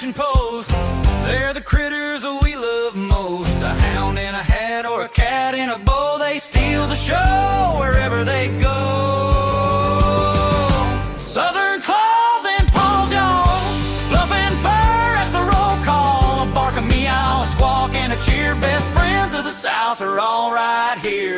scratching posts. They're the critters we love most. A hound in a hat or a cat in a bow. They steal the show wherever they go. Southern claws and paws, y'all. Fluff and fur at the roll call. A bark, a meow, a squawk, and a cheer. Best friends of the South are all right here.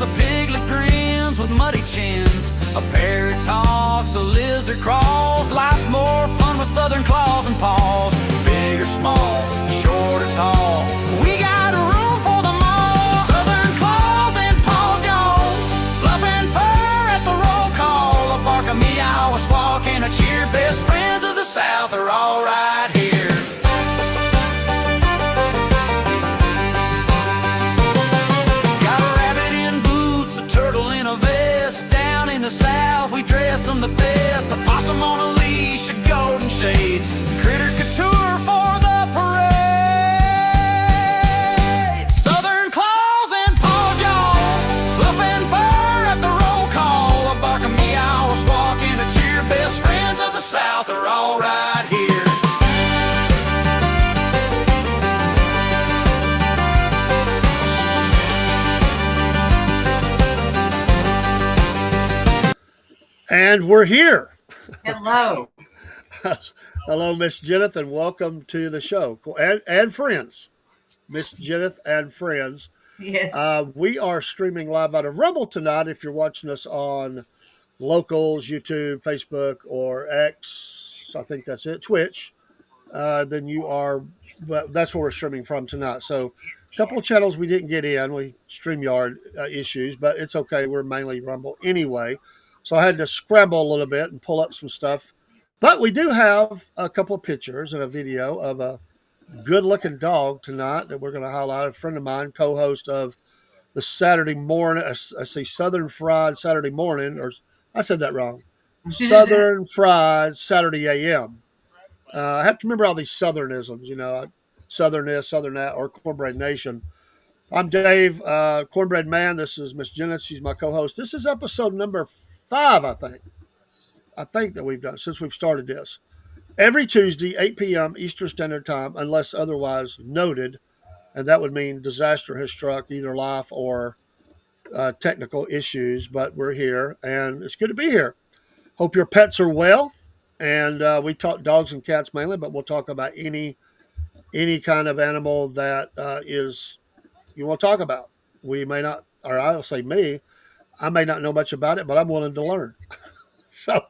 A piglet grins with muddy chins. A parrot talks, a lizard crawls. Life's more fun with Southern claws and paws. Big or small, short or tall, we got room for them all. Southern claws and paws, y'all. Fluff and fur at the roll call. A bark, a meow, a squawk, and a cheer. Best friends of the South are all right here. South, we dress them the best. A possum on a leash, a golden shades. Critter couture for the parade. Southern claws and paws, y'all. Fluff and fur at the roll call. A bark, a meow, a squawk, and a cheer. Best friends of the South are all right here. And we're here. Hello. Hello, Miss Jenneth, and welcome to the show. And friends. Miss Jenneth and friends. Yes. We are streaming live out of Rumble tonight. If you're watching us on Locals, YouTube, Facebook, or X, I think that's it, Twitch, then you are, but that's where we're streaming from tonight. So a couple of channels we didn't get in. We StreamYard issues, but it's okay. We're mainly Rumble anyway. So I had to scramble a little bit and pull up some stuff. But we do have a couple of pictures and a video of a good-looking dog tonight that we're going to highlight. A friend of mine, co-host of the Saturday morning, I see Southern Fried Saturday morning, or I said that wrong. Southern Fried Saturday AM. I have to remember all these Southernisms, you know, Southern this, Southern that, or Cornbread Nation. I'm Dave, Cornbread Man. This is Miss Jenneth. She's my co-host. This is episode number 5, I think that we've done since we've started this. Every Tuesday, 8 p.m. Eastern Standard Time, unless otherwise noted, and that would mean disaster has struck, either life or technical issues, but we're here, and it's good to be here. Hope your pets are well, and we talk dogs and cats mainly, but we'll talk about any kind of animal that is you want to talk about. We may not, or I'll say me, I may not know much about it, but I'm willing to learn. So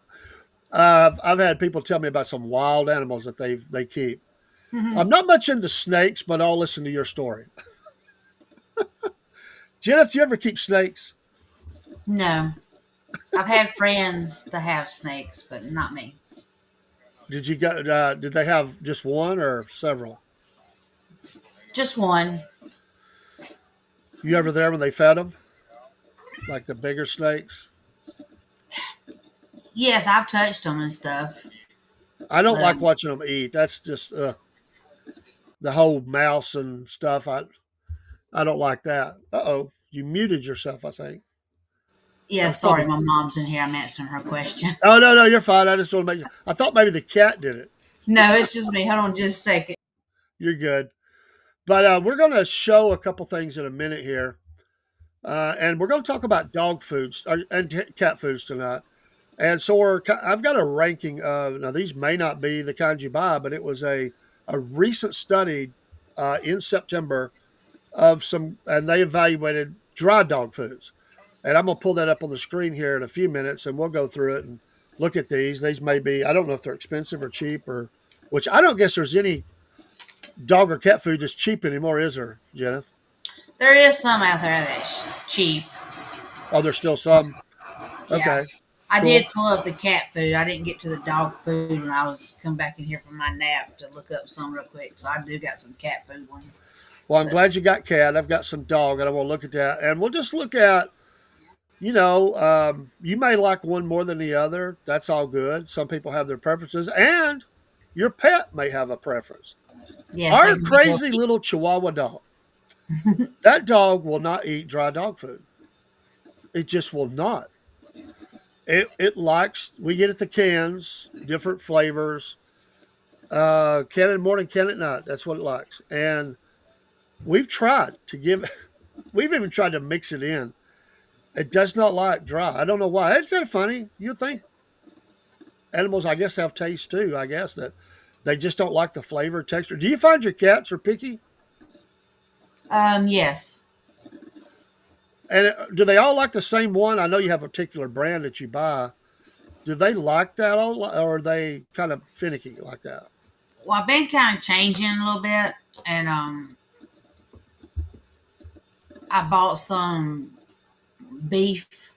I've had people tell me about some wild animals that they keep. Mm-hmm. I'm not much into snakes, but I'll listen to your story. Jenneth, do you ever keep snakes? No. I've had friends that have snakes, but not me. Did you go? Did they have just one or several? Just one. You ever there when they fed them? Like the bigger snakes? Yes, I've touched them and stuff. I don't like watching them eat. That's just the whole mouse and stuff. I don't like that. Uh-oh. You muted yourself, I think. Yeah, sorry, my mom's in here. I'm answering her question. Oh, no, you're fine. I just want to I thought maybe the cat did it. No, it's just me. Hold on just a second. You're good. But we're going to show a couple things in a minute here. And we're going to talk about dog foods and cat foods tonight. And so I've got a ranking of, now these may not be the kinds you buy, but it was a recent study in September of some, and they evaluated dry dog foods. And I'm going to pull that up on the screen here in a few minutes, and we'll go through it and look at these. These may be, I don't know if they're expensive or cheap, or which I don't guess there's any dog or cat food that's cheap anymore, is there, Jenneth? There is some out there that's cheap. Oh, there's still some? Yeah. Okay. I did pull up the cat food. I didn't get to the dog food when I was come back in here from my nap to look up some real quick. So I do got some cat food ones. Well, I'm glad you got cat. I've got some dog, and I want to look at that. And we'll just look at, you may like one more than the other. That's all good. Some people have their preferences, and your pet may have a preference. Yes, our crazy little Chihuahua dog. That dog will not eat dry dog food. It just will not. It likes. We get it the cans, different flavors. Can it morning, can it night. That's what it likes. And we've tried to give. We've even tried to mix it in. It does not like dry. I don't know why. It's kind of funny. You think animals, I guess, have taste too. I guess that they just don't like the flavor, texture. Do you find your cats are picky? Yes. And do they all like the same one? I know you have a particular brand that you buy. Do they like that all, or are they kind of finicky like that? Well, I've been kind of changing a little bit, and I bought some beef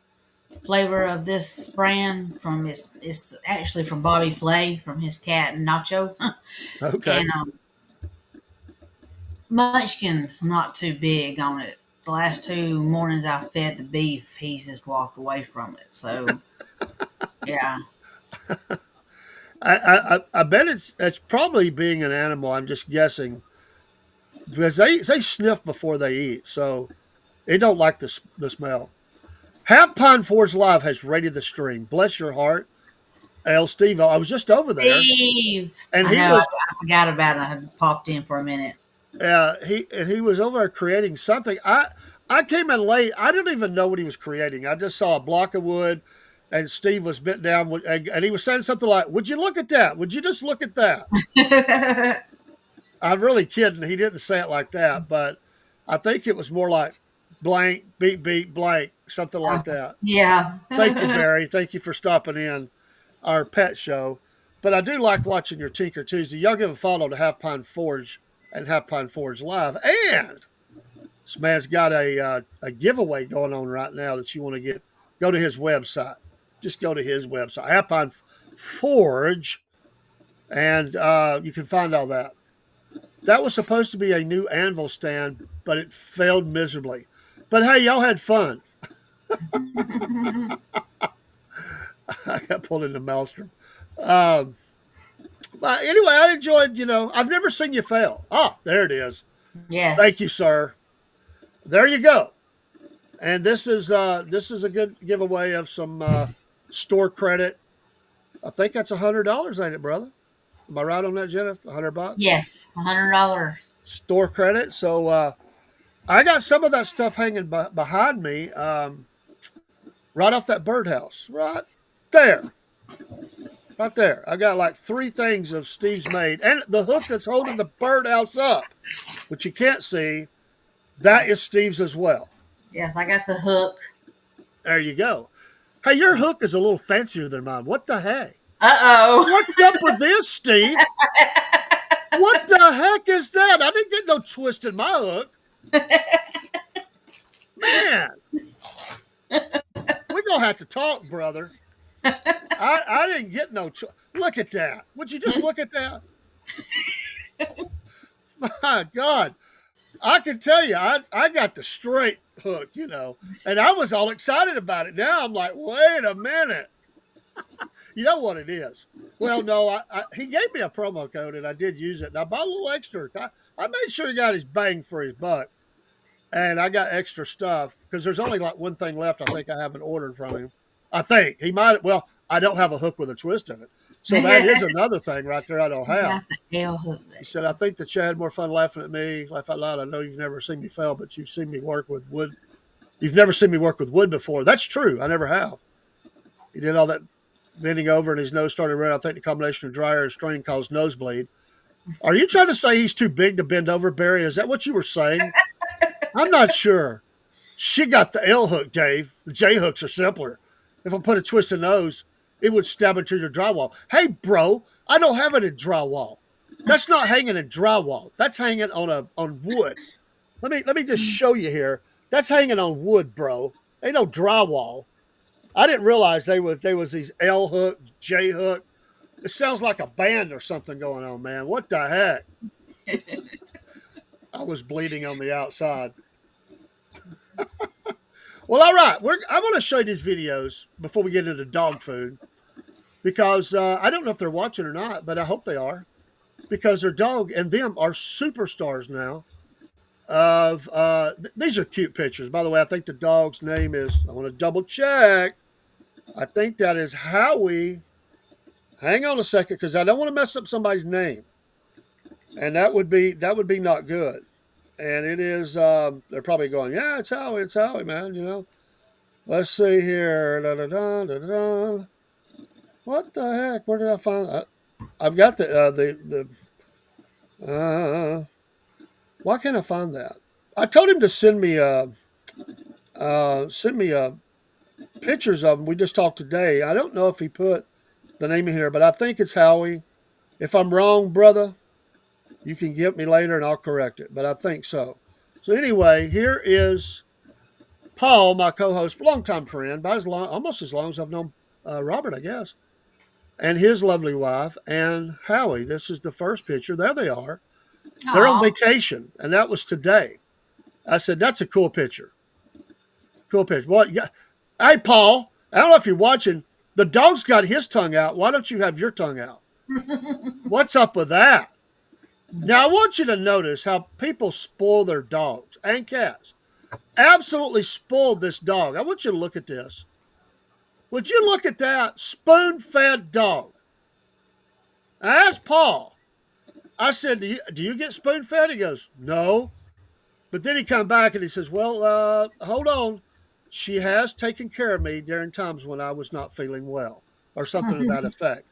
flavor of this brand from it's actually from Bobby Flay from his cat Nacho. Okay. And Munchkin's not too big on it. The last 2 mornings I fed the beef, he's just walked away from it. So yeah. I bet it's probably being an animal. I'm just guessing because they sniff before they eat, so they don't like the smell. Half Pine Forge Live has rated the stream. Bless your heart, L. Steve. I was just over there, Steve. and I know, I forgot about it. I had popped in for a minute. he was over there creating something. I came in late. I didn't even know what he was creating. I just saw a block of wood, and Steve was bent down, and he was saying something like, "Would you look at that? Would you just look at that?" I'm really kidding. He didn't say it like that, but I think it was more like blank, beep, beep, blank, something like that. Yeah. Thank you, Barry. Thank you for stopping in our pet show. But I do like watching your Tinker Tuesday. Y'all give a follow to Half Pine Forge and Half Pine Forge Live. And this man's got a giveaway going on right now that you want to get. Go to his website. Just go to his website, Half Pine Forge, and you can find all that. That was supposed to be a new anvil stand, but it failed miserably. But hey, y'all had fun. I got pulled into Maelstrom. But anyway, I enjoyed, I've never seen you fail. Ah, there it is. Yes. Thank you, sir. There you go. And this is a good giveaway of some store credit. I think that's $100, ain't it, brother? Am I right on that, Jenneth? $100? Yes, $100. Store credit. So I got some of that stuff hanging behind me, right off that birdhouse, right there. Right there. I got like 3 things of Steve's made. And the hook that's holding the birdhouse up, which you can't see, that is Steve's as well. Yes, I got the hook. There you go. Hey, your hook is a little fancier than mine. What the heck? Uh-oh. What's up with this, Steve? What the heck is that? I didn't get no twist in my hook. Man. We're going to have to talk, brother. I didn't get no look at that. Would you just look at that? My God. I can tell you, I got the straight hook, and I was all excited about it. Now I'm like, wait a minute. You know what it is? Well, no, he gave me a promo code, and I did use it. And I bought a little extra. I made sure he got his bang for his buck, and I got extra stuff because there's only like one thing left I think I haven't ordered from him. I think he might. Well, I don't have a hook with a twist in it. So that is another thing right there I don't have. He said, I think that you had more fun laughing at me, laugh out loud. I know you've never seen me fail, but you've seen me work with wood. You've never seen me work with wood before. That's true. I never have. He did all that bending over and his nose started running. I think the combination of dry air and strain caused nosebleed. Are you trying to say he's too big to bend over, Barry? Is that what you were saying? I'm not sure. She got the L hook, Dave. The J hooks are simpler. If I put a twisted nose, it would stab into your drywall. Hey, bro, I don't have it in drywall. That's not hanging in drywall. That's hanging on wood. Let me just show you here. That's hanging on wood, bro. Ain't no drywall. I didn't realize they was these L hook, J hook. It sounds like a band or something going on, man. What the heck? I was bleeding on the outside. Well, all right. I'm going to show you these videos before we get into dog food because I don't know if they're watching or not, but I hope they are because their dog and them are superstars now. of these are cute pictures. By the way, I think the dog's name is, I want to double check. I think that is Howie. Hang on a second, because I don't want to mess up somebody's name. And that would be not good. And it is they're probably going, yeah, it's Howie, man, you know. Let's see here. Da, da, da, da, da. What the heck? Where did I find that? I've got why can't I find that? I told him to send me pictures of them. We just talked today. I don't know if he put the name in here, but I think it's Howie. If I'm wrong, brother, you can get me later and I'll correct it. But I think so. So anyway, here is Paul, my co-host, longtime friend, about almost as long as I've known Robert, I guess, and his lovely wife, and Howie. This is the first picture. There they are. They're on Aw. vacation, and that was today. I said, that's a cool picture. Cool picture. Well, yeah. Hey, Paul, I don't know if you're watching. The dog's got his tongue out. Why don't you have your tongue out? What's up with that? Now, I want you to notice how people spoil their dogs and cats. Absolutely spoiled this dog. I want you to look at this. Would you look at that spoon-fed dog? I asked Paul. I said, do you get spoon-fed? He goes, no. But then he come back and he says, well, hold on. She has taken care of me during times when I was not feeling well, or something to that effect.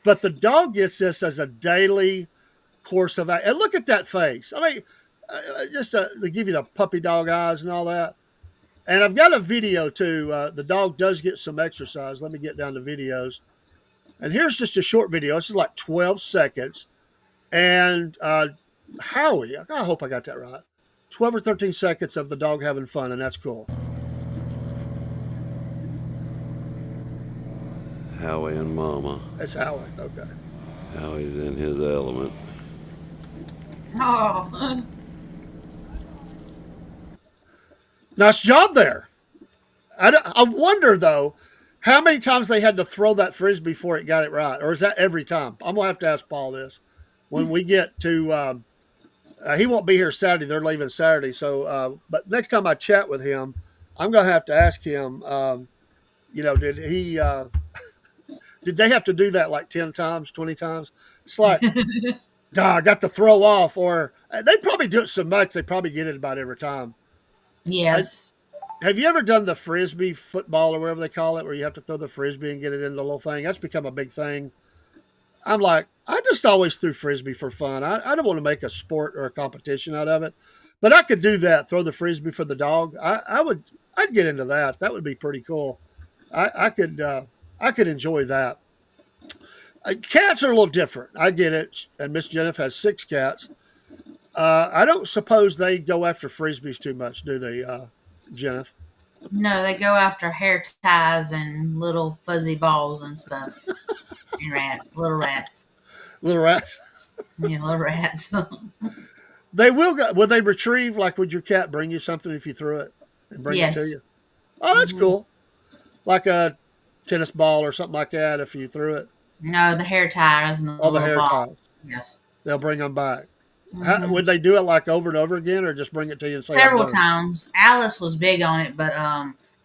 But the dog gets this as a daily course of action. And look at that face. I mean, just to give you the puppy dog eyes and all that. And I've got a video too. The dog does get some exercise. Let me get down to videos. And here's just a short video. This is like 12 seconds. And Howie, I hope I got that right. 12 or 13 seconds of the dog having fun, and that's cool. Howie and Mama. That's Howie. Okay. Howie's in his element. Oh. Nice job there. I wonder, though, how many times they had to throw that frisbee before it got it right. Or is that every time? I'm going to have to ask Paul this. When we get to, he won't be here Saturday. They're leaving Saturday. So, but next time I chat with him, I'm going to have to ask him, did they have to do that like 10 times, 20 times? It's like, I got to throw off. Or they probably do it so much, they probably get it about every time. Yes. Have you ever done the frisbee football or whatever they call it, where you have to throw the frisbee and get it in the little thing? That's become a big thing. I'm like, I just always threw frisbee for fun. I don't want to make a sport or a competition out of it, but I could do that. Throw the frisbee for the dog. I'd get into that. That would be pretty cool. I could enjoy that. Cats are a little different. I get it. And Miss Jenneth has 6 cats. I don't suppose they go after frisbees too much, do they, Jenneth? No, they go after hair ties and little fuzzy balls and stuff. And rats, little rats. Little rats. Yeah, little rats. They will go. Will they retrieve? Like, would your cat bring you something if you threw it and bring it to Yes. you? Oh, that's cool. Like a tennis ball or something like that. If you threw it, No, the hair ties and the all the little hair ball. ties, Yes. they'll bring them back. Would they do it like over and over again, or just bring it to you and say, Several I'm done? times. Alice was big on it, but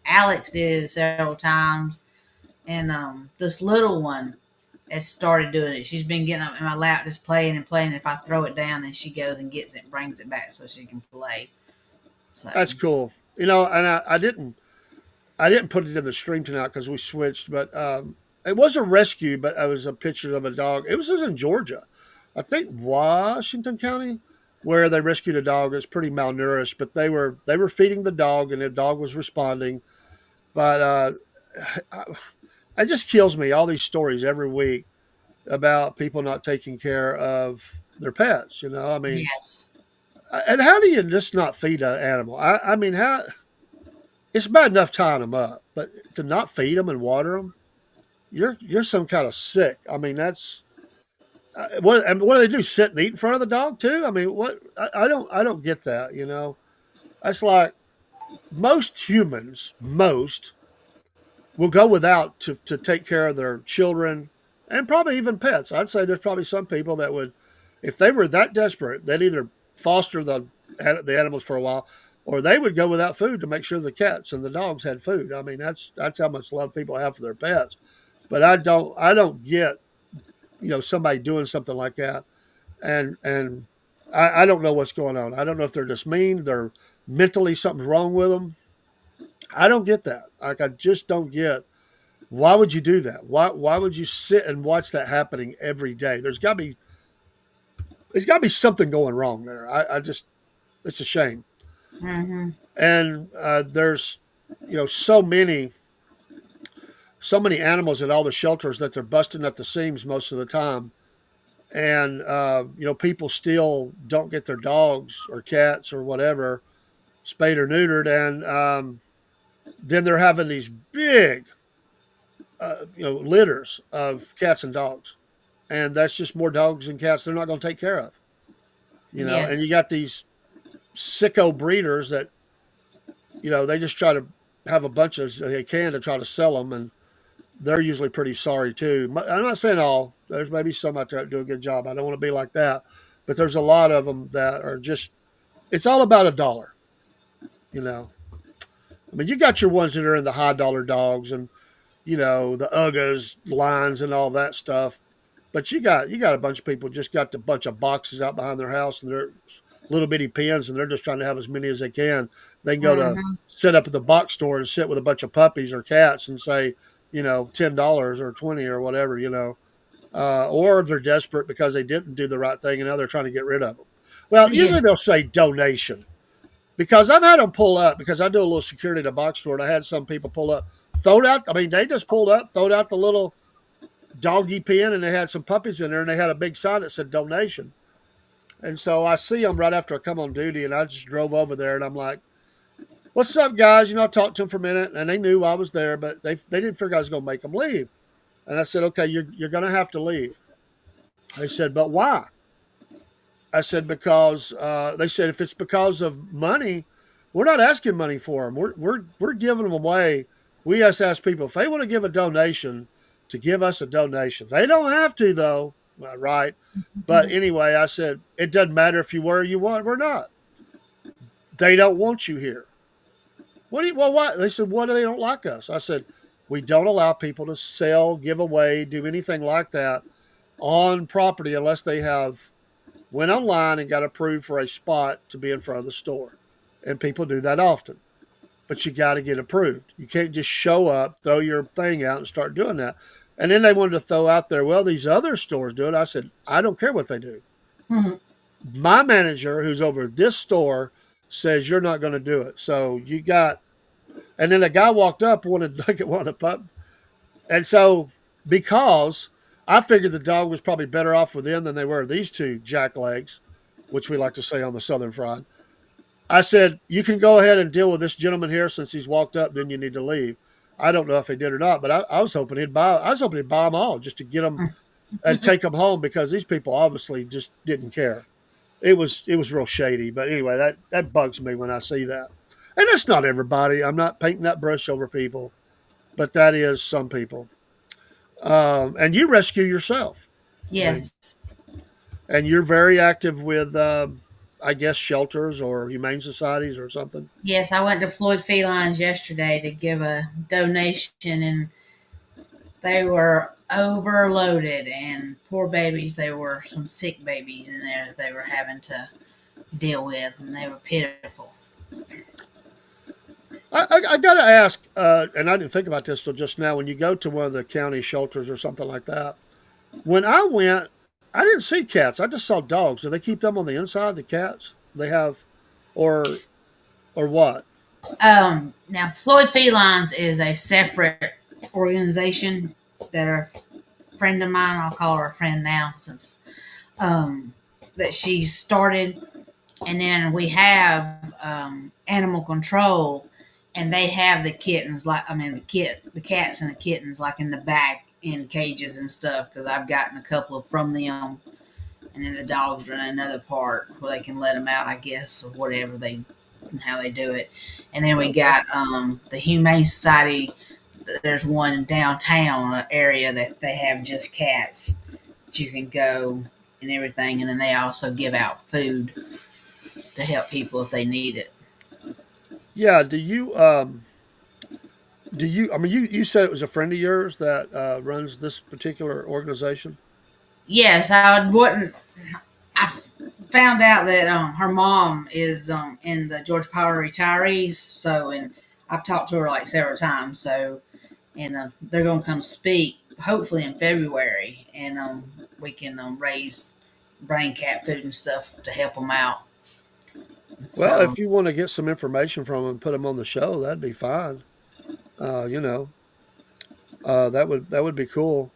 Alex did it several times. And this little one has started doing it. She's been getting up in my lap just playing and playing. If I throw it down, then she goes and gets it and brings it back so she can play. So That's cool. And I didn't put it in the stream tonight because we switched, but it was a rescue, but it was a picture of a dog. It was in Georgia, I think Washington County, where they rescued a dog. It was pretty malnourished, but they were feeding the dog, and the dog was responding. But it just kills me, all these stories every week about people not taking care of their pets. I mean, yes. and how do you just not feed an animal? I mean, how? It's bad enough tying them up, but to not feed them and water them, you're some kind of sick. I mean, that's what do they do? Sit and eat in front of the dog too? I mean, what? I don't get that. That's like most humans will go without to take care of their children and probably even pets. I'd say there's probably some people that would, if they were that desperate, they'd either foster the the animals for a while, or they would go without food to make sure the cats and the dogs had food. I mean, that's how much love people have for their pets. But I don't get somebody doing something like that, and I don't know what's going on. I don't know if they're just mean, they're mentally something's wrong with them. I don't get that. Like I just don't get why would you do that? Why would you sit and watch that happening every day? There's got to be something going wrong there. I just it's a shame. Mm-hmm. And there's so many animals at all the shelters that they're busting at the seams most of the time, and people still don't get their dogs or cats or whatever spayed or neutered, and then they're having these big litters of cats and dogs, and that's just more dogs and cats they're not going to take care of. And you Yes. got these sicko breeders that they just try to have a bunch as they can to try to sell them, and they're usually pretty sorry too. I'm not saying all. There's maybe some out there that do a good job. I don't want to be like that, but there's a lot of them that are just. It's all about a dollar, you know. I mean, you got your ones that are in the high dollar dogs and the Uggas lines and all that stuff, but you got a bunch of people just got a bunch of boxes out behind their house and they're little bitty pens and they're just trying to have as many as they can. They can go to Mm-hmm. sit up at the box store and sit with a bunch of puppies or cats and say, $10 or 20 or whatever, or they're desperate because they didn't do the right thing and now they're trying to get rid of them. Well, Yeah. usually they'll say donation because I've had them pull up because I do a little security at a box store and I had some people pull up, throwed out. I mean, they just pulled up, throwed out the little doggy pen and they had some puppies in there and they had a big sign that said donation. And so I see them right after I come on duty and I just drove over there and I'm like, what's up, guys? I talked to them for a minute and they knew I was there, but they didn't figure I was going to make them leave. And I said, okay, you're going to have to leave. They said, but why? I said, because they said, if it's because of money, we're not asking money for them. We're giving them away. We just ask people if they want to give a donation to give us a donation. They don't have to though, right? But anyway, I said it doesn't matter if you were or you want. We're not. They don't want you here. What do you? Well, what? They said, what do they don't like us? I said, we don't allow people to sell, give away, do anything like that on property unless they have went online and got approved for a spot to be in front of the store. And people do that often. But you got to get approved. You can't just show up, throw your thing out and start doing that. And then they wanted to throw out there, well, these other stores do it. I said, I don't care what they do. Mhm. My manager, who's over this store, says you're not going to do it. So you got, and then a guy walked up, wanted to look at one of the pup. And so because I figured the dog was probably better off with them than they were these two jacklegs, which we like to say on the Southern Fried. I said, you can go ahead and deal with this gentleman here since he's walked up, then you need to leave. I don't know if he did or not, but I was hoping he'd buy. I was hoping he'd buy them all just to get them and take them home because these people obviously just didn't care. It was real shady. But anyway, that bugs me when I see that. And it's not everybody. I'm not painting that brush over people, but that is some people. And you rescue yourself, and, Yes. and you're very active with, I guess, shelters or humane societies or something. Yes, I went to Floyd Felines yesterday to give a donation, and they were overloaded. And poor babies, there were some sick babies in there that they were having to deal with, and they were pitiful. I got to ask, and I didn't think about this till just now. When you go to one of the county shelters or something like that, when I went, I didn't see cats. I just saw dogs. Do they keep them on the inside? The cats they have, or or what? Now, Floyd Felines is a separate organization that a friend of mine, I'll call her a friend now, since um, that she started. And then we have animal control, and they have the kittens, like I mean the cats and the kittens, like in the back in cages and stuff. Because I've gotten a couple of from them, and then the dogs are in another part where they can let them out, I guess, or whatever they and how they do it. And then we Okay. got the Humane Society. There's one in downtown area that they have just cats that you can go and everything, and then they also give out food. to help people if they need it. Yeah. Do you? I mean, you said it was a friend of yours that runs this particular organization. Yes, I wouldn't. Found out that her mom is in the Georgia Power retirees. So, and I've talked to her like several times. So, and they're going to come speak hopefully in February, and we can raise brain cat food and stuff to help them out. Well, So, if you want to get some information from them and put them on the show, that'd be fine. You know, that would be cool.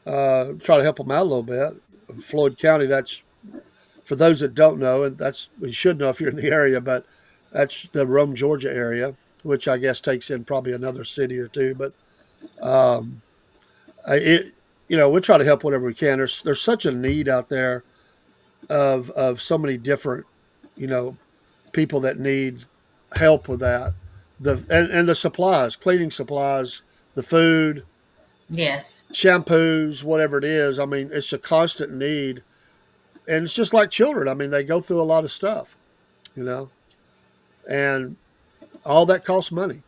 Try to help them out a little bit. Floyd County. That's for those that don't know, and that's you should know if you're in the area, but that's the Rome, Georgia area, which I guess takes in probably another city or two. But um, it, we try to help whatever we can. There's such a need out there of so many different, you know, people that need help with that. And the supplies, cleaning supplies, the food, yes, shampoos, whatever it is. I mean, it's a constant need, and it's just like children. I mean, they go through a lot of stuff, you know, and all that costs money.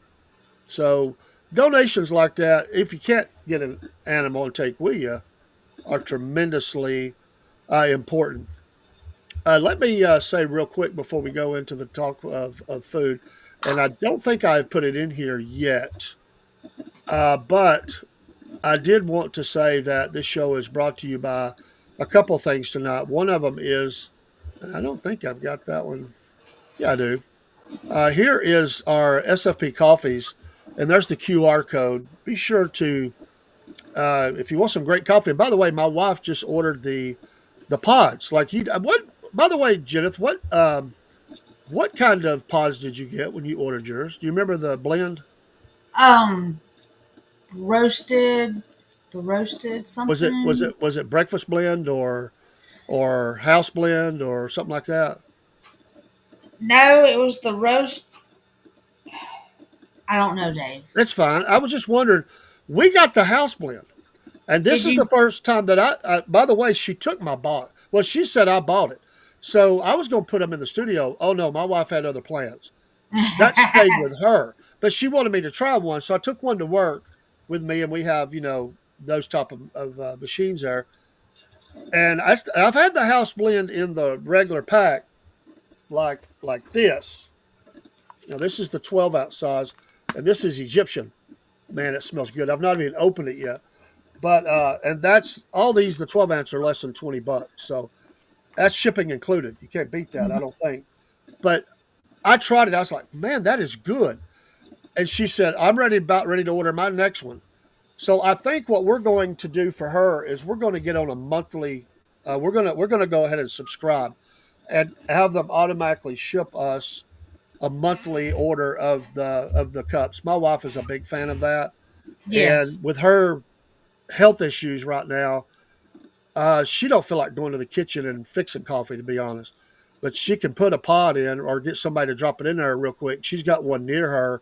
So donations like that, if you can't get an animal and take with you, are tremendously important. Let me say real quick before we go into the talk of food, and I don't think I've put it in here yet, but I did want to say that this show is brought to you by a couple things tonight. One of them is, and I don't think I've got that one. Yeah, I do. Here is our SFP coffees, and there's the QR code. Be sure to, if you want some great coffee. And by the way, my wife just ordered the pods. Like you, what? By the way, Jenneth, what kind of pods did you get when you ordered yours? Do you remember the blend? um, roasted, the roasted Was it was something. it was it breakfast blend or house blend or something like that? No, it was the roast. I don't know, Dave. It's fine. I was just wondering. We got the house blend, and this Did is the you? first time that by the way, she took my bot. Well, she said I bought it, so I was going to put them in the studio. Oh no, my wife had other plans. That stayed with her, but she wanted me to try one, so I took one to work with me, and we have those type of machines there. And I've had the house blend in the regular pack, like this. This is the 12-ounce size, and this is Egyptian. Man, it smells good. I've not even opened it yet, but and that's all these. The 12-ounce are less than $20, so that's shipping included. You can't beat that, I don't think. But I tried it. I was like, man, that is good. And she said, I'm about ready to order my next one. So I think what we're going to do for her is we're going to get on a monthly. We're gonna go ahead and subscribe, and have them automatically ship us a monthly order of the cups. My wife is a big fan of that, Yes. and with her health issues right now, she don't feel like going to the kitchen and fixing coffee, to be honest. But she can put a pod in or get somebody to drop it in there real quick. She's got one near her,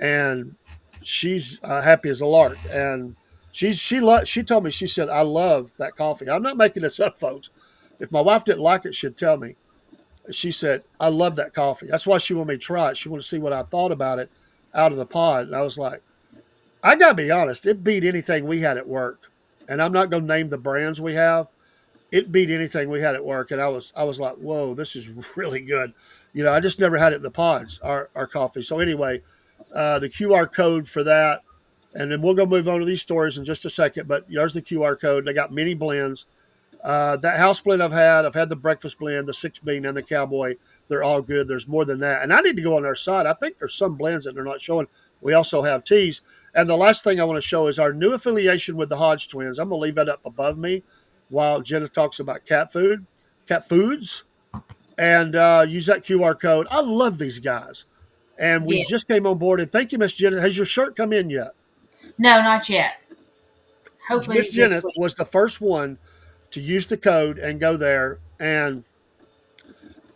and she's happy as a lark. And she told me, she said, I love that coffee. I'm not making this up, folks. If my wife didn't like it, she'd tell me. She said, I love that coffee. That's why she wanted me to try it. She wanted to see what I thought about it out of the pod. And I was like, I got to be honest, it beat anything we had at work. And I'm not going to name the brands we have. It beat anything we had at work. And I was like, whoa, this is really good. I just never had it in the pods, our coffee. So anyway, the QR code for that. And then we'll go move on to these stories in just a second. But there's the QR code. They got many blends. That house blend I've had the breakfast blend, the 6 bean, and the cowboy. They're all good. There's more than that. And I need to go on their site. I think there's some blends that they're not showing. We also have teas. And the last thing I want to show is our new affiliation with the Hodge twins. I'm going to leave that up above me while Jenna talks about cat foods, and use that QR code. I love these guys. And we Yeah. just came on board. And thank you, Miss Jenna. Has your shirt come in yet? No, not yet. Miss Hopefully this Jenna week. was the first one to use the code and go there. And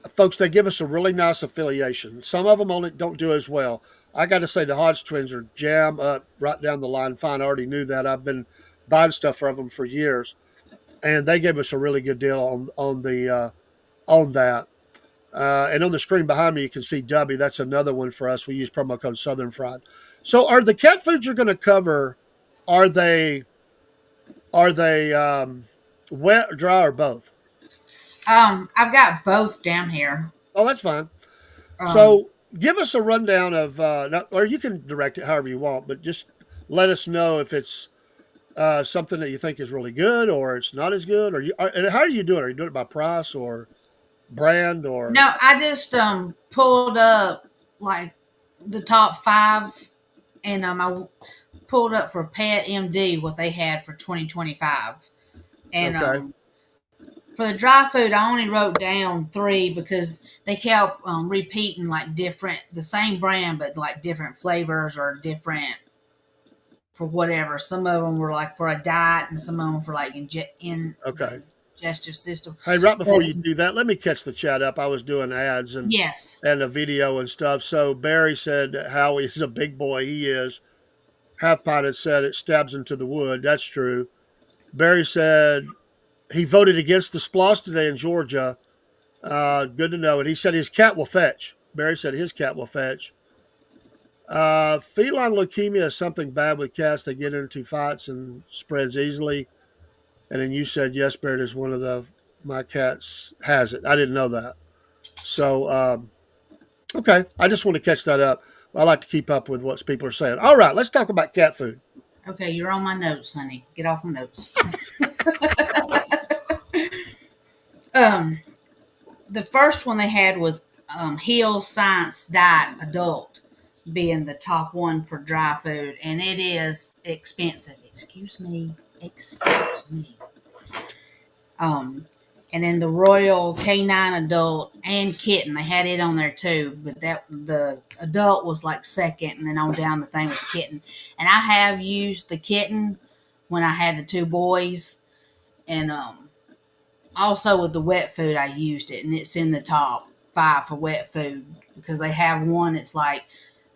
folks, they give us a really nice affiliation. Some of them only don't do as well. I got to say, the Hodge twins are jam up right down the line. Fine, I already knew that. I've been buying stuff from them for years, and they gave us a really good deal on that. And on the screen behind me, you can see Dubby. That's another one for us. We use promo code Southern Fried. So, are the cat foods you're going to cover? Are they wet, dry, or both? I've got both down here. Oh, that's fine. Um, So, give us a rundown of, or you can direct it however you want, but just let us know if it's something that you think is really good or it's not as good. And how are you doing? Are you doing it by price or brand or? no, I just pulled up like the top five, and I pulled up for Pet MD what they had for 2025, and Okay. for the dry food, I only wrote down three because they kept repeating like the same brand, but like different flavors or different for whatever. Some of them were like for a diet, and some of them for like in Okay. the digestive system. Hey, right But before you do that, let me catch the chat up. I was doing ads yes, and a video and stuff. So Barry said that Howie is a big boy. He is. Half Pint had said it stabs him to the wood. That's true. Barry said he voted against the splosh today in Georgia. Good to know. And he said his cat will fetch. Barry said his cat will fetch. Feline leukemia is something bad with cats. They get into fights and spreads easily. And then you said, yes, Barry, is one of my cats has it. I didn't know that. So, okay. I just want to catch that up. I like to keep up with what people are saying. All right, let's talk about cat food. okay, you're on my notes, honey. Get off my notes. The first one they had was Hill Science Diet Adult being the top one for dry food, and it is expensive. Excuse me. And then the Royal Canine Adult and Kitten, they had it on there too, but the adult was like second, and then on down the thing was Kitten. And I have used the Kitten when I had the two boys, and also with the wet food I used it, and it's in the top five for wet food because they have one that's like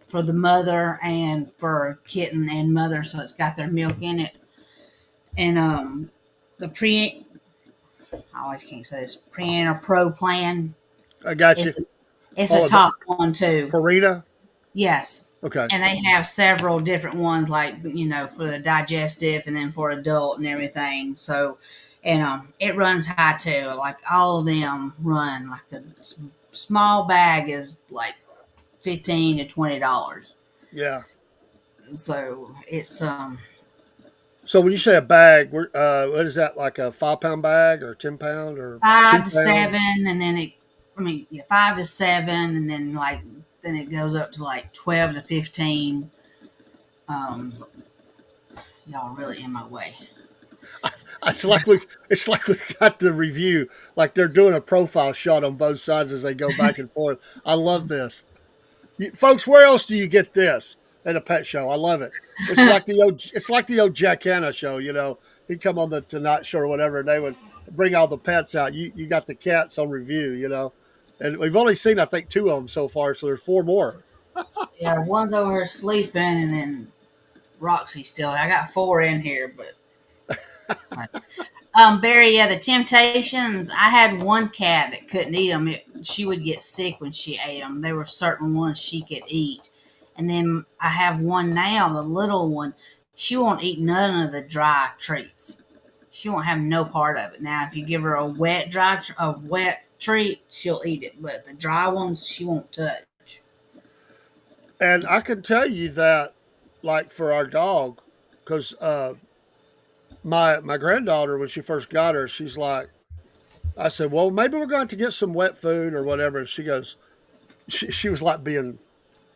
for the mother and for kitten and mother, so it's got their milk in it. And the I always can't say this, Pre or Pro plan. I got you. It's a top one too. Purina? Yes. Okay. And they have several different ones, like, for the digestive and then for adult and everything. So, and it runs high too. Like all of them run like a small bag is like $15 to $20. Yeah. So it's So when you say a bag, what is that, like a 5-pound bag or 10-pound or 5 to 2 pound? 7, and then 5 to 7, and then it goes up to like 12 to 15. Y'all are really in my way. It's like we got the review, like they're doing a profile shot on both sides as they go back and forth. I love this, folks. Where else do you get this at a pet show? I love it. It's like the old Jack Hanna show. He'd come on the Tonight Show or whatever, and they would bring all the pets out. You got the cats on review, and we've only seen I think 2 of them so far, so there's 4 more. Yeah, one's over here sleeping, and then Roxy still. I got 4 in here, but. Barry, yeah, the Temptations. I had one cat that couldn't eat them. She would get sick when she ate them. There were certain ones she could eat, and then I have one now, the little one. She won't eat none of the dry treats. She won't have no part of it. Now, if you give her a wet treat, she'll eat it, but the dry ones she won't touch. And I can tell you that, like for our dog, because my granddaughter, when she first got her, she's like, I said, well, maybe we're going to get some wet food or whatever. And she goes, she was like being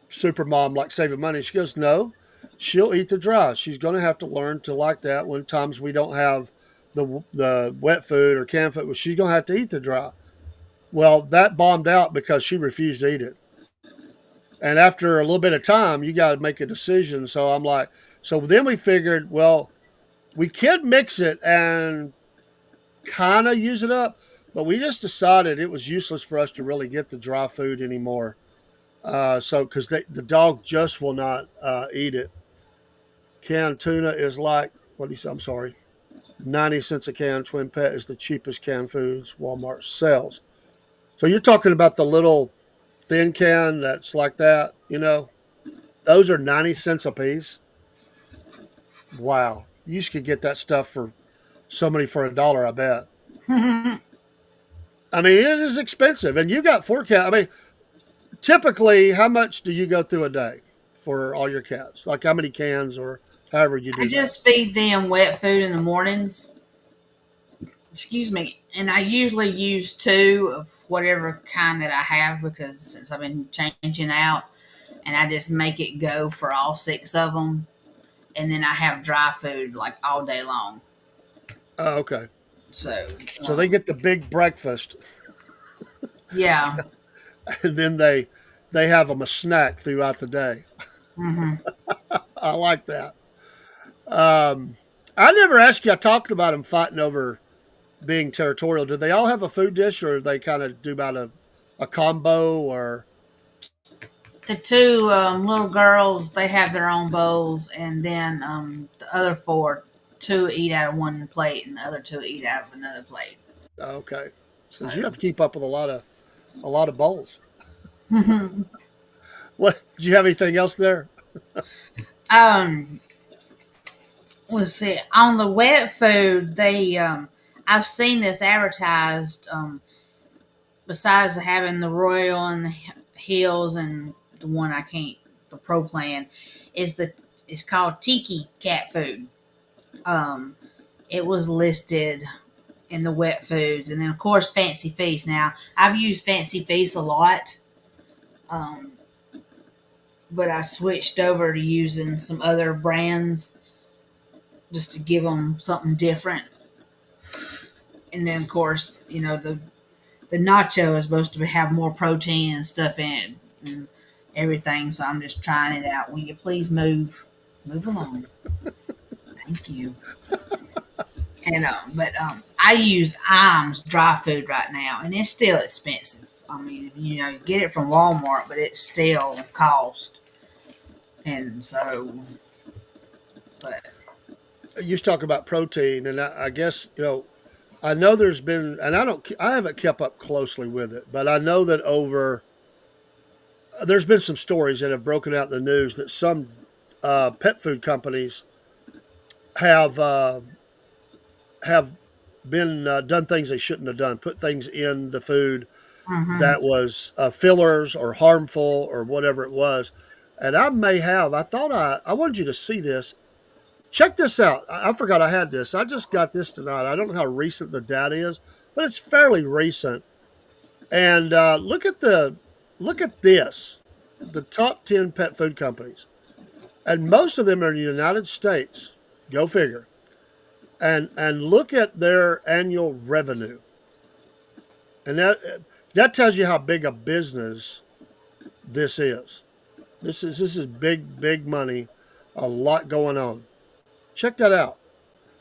super mom, like saving money. She goes, no, she'll eat the dry. She's going to have to learn to like that when times we don't have the wet food or canned food. Well, she's going to have to eat the dry. Well, that bombed out because she refused to eat it. And after a little bit of time, you got to make a decision. So I'm like, so then we figured, well, we could mix it and kind of use it up, but we just decided it was useless for us to really get the dry food anymore. So because the dog just will not eat it. Canned tuna is like, what do you say? I'm sorry. 90 cents a can. Twin Pet is the cheapest canned foods Walmart sells. So you're talking about the little thin can that's like that, you know? Those are 90 cents a piece. Wow. You used to get that stuff for somebody for $1, I bet. I mean, it is expensive. And you got 4 cats. I mean, typically, how much do you go through a day for all your cats? Like how many cans or however you I do that? just feed them wet food in the mornings. Excuse me. And I usually use two of whatever kind that I have because since I've been changing out, and I just make it go for all six of them. And then I have dry food like all day long. Oh, okay. So, So they get the big breakfast yeah. and then they have them a snack throughout the day. Hmm. I like that. Um, I never asked you. I talked about them fighting over being territorial. Do they all have a food dish, or they kind of do about a combo? Or The two little girls, they have their own bowls, and then the other four, two eat out of one plate, and the other two eat out of another plate. okay, So, because you have to keep up with a lot of bowls. What? Do you have anything else there? um, let's see. On the wet food, I've seen this advertised. Besides having the Royal and the Hills and the one I can't, the Pro Plan, it's called Tiki cat food. Um, it was listed in the wet foods, and then of course Fancy Feast. Now I've used Fancy Feast a lot, um, but I switched over to using some other brands just to give them something different. And then of course, the nacho is supposed to have more protein and stuff in it and everything. So I'm just trying it out. Will you please move along? Thank you. And I use Iams dry food right now, and it's still expensive. I mean, you get it from Walmart, but it's still cost. And so, but You talk about protein, and I guess I know there's been, and I haven't kept up closely with it, but I know that there's been some stories that have broken out in the news that some pet food companies have have been done things they shouldn't have done, put things in the food hmm that was fillers or harmful or whatever it was. And I may have. I thought I wanted you to see this. Check this out. I forgot I had this. I just got this tonight. I don't know how recent the data is, but it's fairly recent. And look at this. The top 10 pet food companies, and most of them are in the United States. Go figure. And look at their annual revenue, and that tells you how big a business this is. This is big money, a lot going on. Check that out.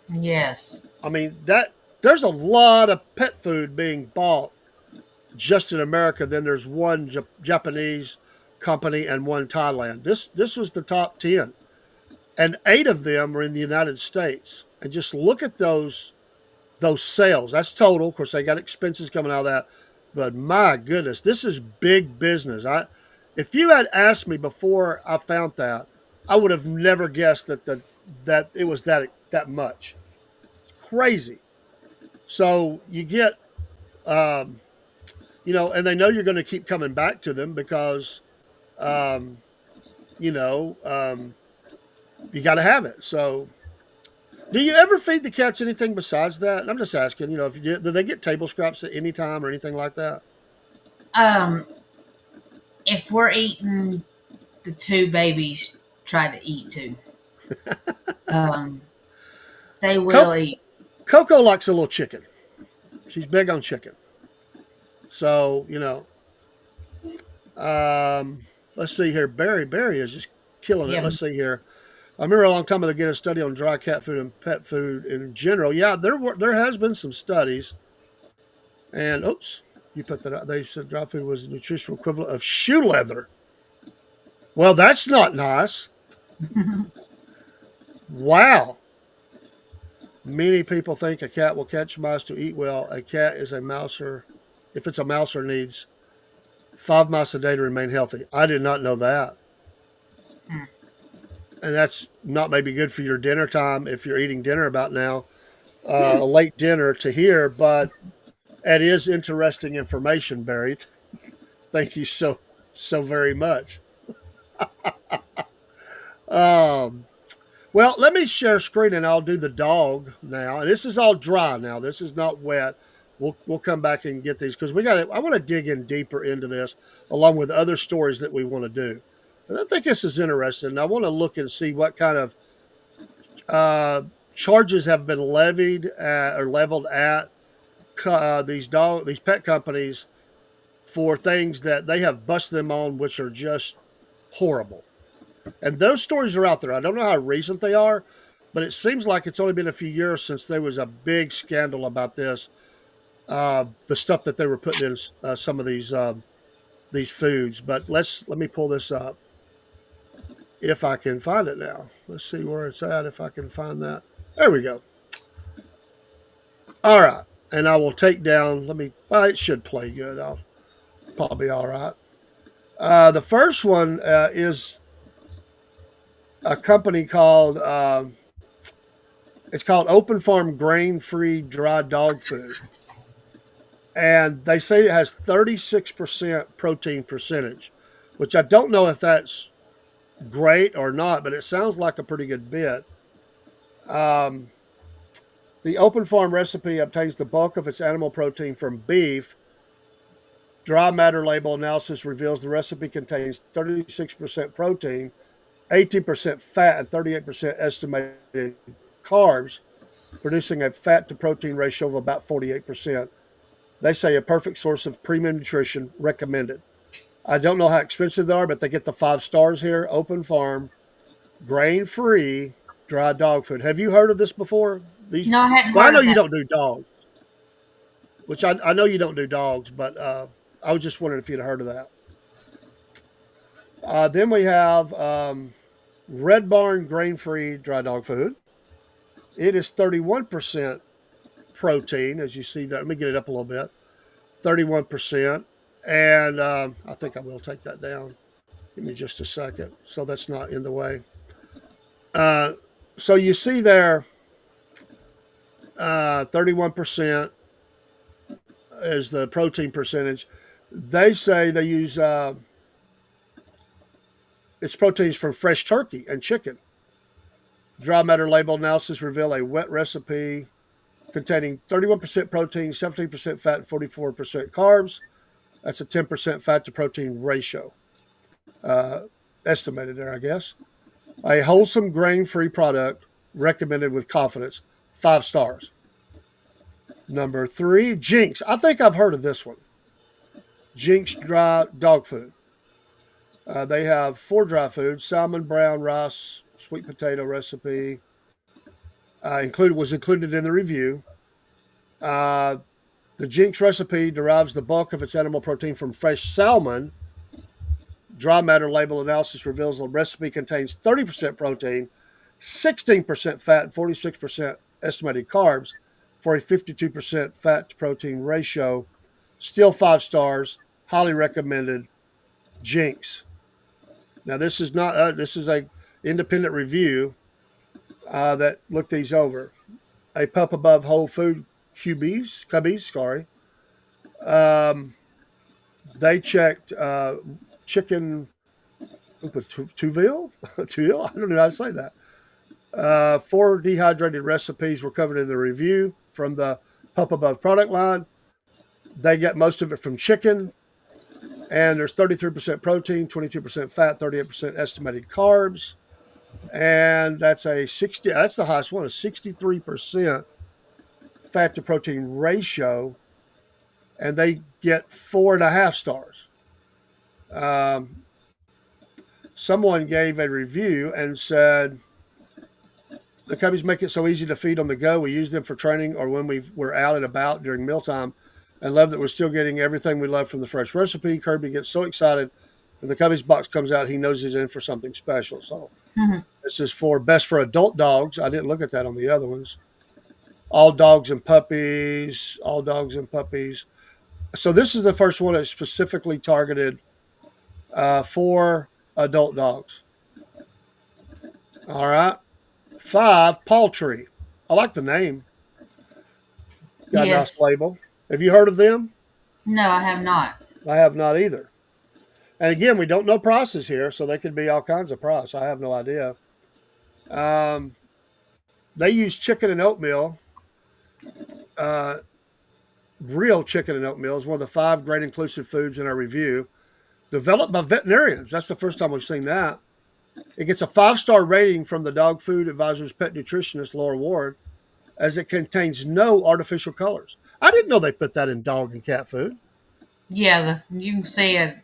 yes, I mean that there's a lot of pet food being bought just in America. Then there's one Japanese company and one Thailand. This was the top 10, and 8 of them are in the United States. And just look at those sales. That's total. Of course, they got expenses coming out of that. But my goodness, this is big business. If you had asked me before I found that, I would have never guessed that it was that much. Crazy. So you get, um, and they know you're going to keep coming back to them because, um, you know, um, you got to have it. So, do you ever feed the cats anything besides that? And I'm just asking, if do they get table scraps at any time or anything like that? um, if we're eating, the two babies try to eat too. Um, they will Co- eat. Coco likes a little chicken. She's big on chicken. So, let's see here. Barry is just killing it. Yeah, Let's see here. I remember a long time ago getting a study on dry cat food and pet food in general. Yeah, there has been some studies. And oops, you put that out. They said dry food was the nutritional equivalent of shoe leather. Well, that's not nice. Wow. Many people think a cat will catch mice to eat well. A cat is a mouser. if it's a mouser, needs 5 mice a day to remain healthy. I did not know that. Hmm. And that's not maybe good for your dinner time if you're eating dinner about now, a late dinner to hear, but it is interesting information, Barry. Thank you so very much. Um, well, let me share screen and I'll do the dog now. And this is all dry now. This is not wet. We'll come back and get these because I want to dig in deeper into this along with other stories that we want to do. And I think this is interesting. I want to look and see what kind of charges have been levied or leveled at these pet companies for things that they have busted them on, which are just horrible. And those stories are out there. I don't know how recent they are, but it seems like it's only been a few years since there was a big scandal about this. The stuff that they were putting in some of these foods. But let me pull this up if I can find it now. Let's see where it's at. If I can find that, there we go. All right, and I will take down. Well, it should play good. I'll probably all right. The first one is a company called it's called Open Farm Grain Free Dry Dog Food, and they say it has 36% protein percentage, which I don't know if that's great or not, but it sounds like a pretty good bit. The Open Farm recipe obtains the bulk of its animal protein from beef. Dry matter label analysis reveals the recipe contains 36% protein, 18% fat, and 38% estimated carbs, producing a fat to protein ratio of about 48%. They say a perfect source of premium nutrition, recommended. I don't know how expensive they are, but they get the 5 stars here. Open Farm, grain-free, dry dog food. Have you heard of this before? No, I hadn't Well, I heard know of you that. don't do dogs, which I know you don't do dogs, but I was just wondering if you'd heard of that. Then we have Red Barn grain-free dry dog food. It is 31% protein, as you see there. Let me get it up a little bit. 31%. And I think I will take that down. Give me just a second. So that's not in the way. So you see there, 31% is the protein percentage. They say they use its proteins from fresh turkey and chicken. Dry matter label analysis reveal a wet recipe containing 31% protein, 17% fat, and 44% carbs. That's a 10% fat to protein ratio. Estimated there, I guess. A wholesome grain-free product recommended with confidence. 5 stars. Number 3, Jinx. I think I've heard of this one. Jinx dry dog food. They have 4 dry foods: salmon, brown rice, sweet potato recipe. Was included in the review. The Jinx recipe derives the bulk of its animal protein from fresh salmon. Dry matter label analysis reveals the recipe contains 30% protein, 16% fat, and 46% estimated carbs for a 52% fat to protein ratio. Still 5 stars. Highly recommended. Jinx. Now this is not. This is a independent review that looked these over. A pup above whole food cubbies. Sorry. They checked chicken Tuville. Tuville. I don't know how to say that. 4 dehydrated recipes were covered in the review from the Pup Above product line. They get most of it from chicken, and there's 33% protein, 22% fat, 38% estimated carbs, and that's That's the highest one, a 63% fat to protein ratio, and they get 4.5 stars. Someone gave a review and said, the cubbies make it so easy to feed on the go. We use them for training or when we're out and about during mealtime, and love that we're still getting everything we love from the fresh recipe. Kirby gets so excited when the cubbies box comes out, he knows he's in for something special. So This is best for adult dogs. I didn't look at that on the other ones. All dogs and puppies. So this is the first one that's specifically targeted for adult dogs. All right. 5, Paltry. I like the name. Got a nice Yes. label. Have you heard of them? No, I have not. I have not either. And again, we don't know prices here, so they could be all kinds of price. I have no idea. Um, they use chicken and oatmeal. Uh, Real chicken and oatmeal is one of the 5 grain inclusive foods in our review. Developed by veterinarians. That's the first time we've seen that. It gets a 5-star rating from the Dog Food Advisor's pet nutritionist, Laura Ward, as it contains no artificial colors. I didn't know they put that in dog and cat food. Yeah, you can see it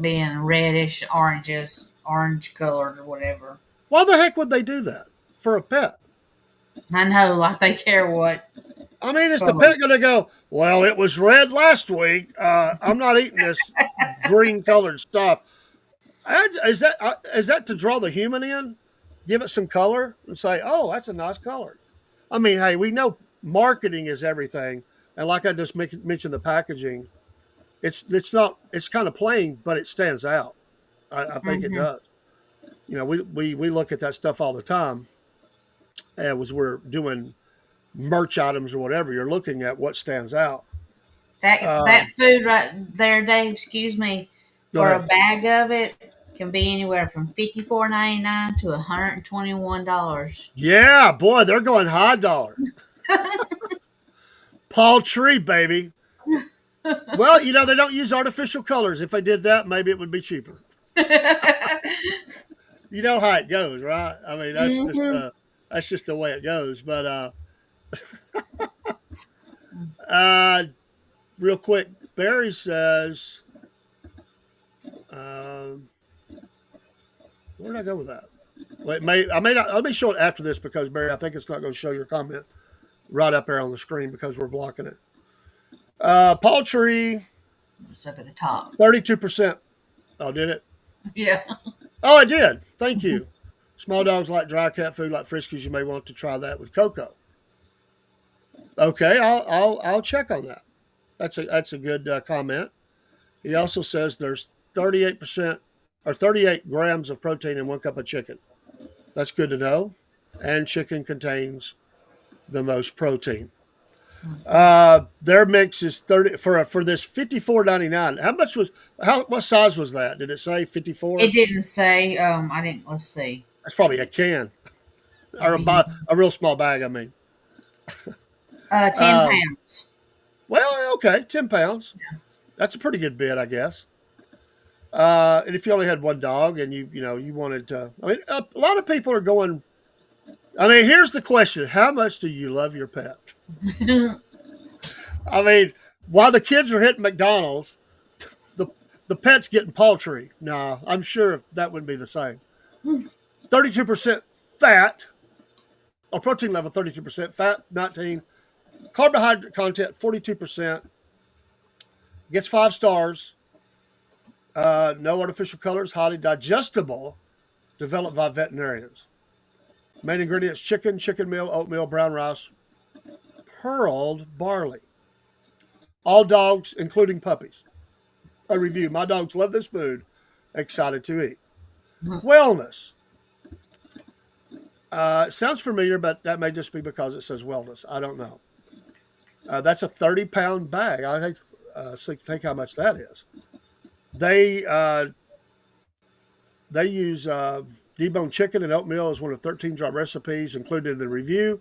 being reddish, orange colored or whatever. Why the heck would they do that for a pet? I know, like they care what. I mean, is the color. pet going to go, well, it was red last week. I'm not eating this green colored stuff. Is that to draw the human in? Give it some color and say, oh, that's a nice color. I mean, hey, we know marketing is everything. And like I just mentioned, the packaging, it's kind of plain, but it stands out. I think it does. You know, we look at that stuff all the time. And as we're doing merch items or whatever, you're looking at what stands out. That food right there, Dave, excuse me, Go for a ahead. bag of it can be anywhere from $54.99 to $121. Yeah, boy, they're going high dollar. Paltry, baby. Well, you know, they don't use artificial colors. If they did that, maybe it would be cheaper. You know how it goes, right? I mean, that's just the way it goes. But real quick, Barry says, where did I go with that? Well, I may not. Let me show it after this because Barry, I think it's not going to show your comment right up there on the screen because we're blocking it. Paltry, It's up at the top. 32%. Oh, did it? Yeah. Oh, I did. Thank you. Small dogs like dry cat food, like Friskies. You may want to try that with cocoa. Okay, I'll check on that. That's a good comment. He also says there's 38% or 38 grams of protein in 1 cup of chicken. That's good to know. And chicken contains the most protein. Their mix is 30 for this $54.99. What size was that? Did it say 54? It didn't say. I didn't. Let's see. That's probably a can or a real small bag. I mean, 10 pounds. well, okay, 10 pounds. That's a pretty good bid, I guess. And if you only had one dog and you wanted to, I mean, a lot of people are going. I mean, here's the question: how much do you love your pet? I mean, while the kids are hitting McDonald's, the pet's getting Paltry. No, I'm sure that wouldn't be the same. 32% fat, or protein level 32%, fat 19, carbohydrate content 42%, gets 5 stars, no artificial colors, highly digestible, developed by veterinarians. Main ingredients: chicken meal, oatmeal, brown rice, pearled barley. All dogs, including puppies. A review: my dogs love this food, excited to eat. Wellness. Sounds familiar, but that may just be because it says wellness. I don't know. That's a 30-pound bag. I think how much that is. They use deboned chicken and oatmeal as one of 13 dry recipes included in the review.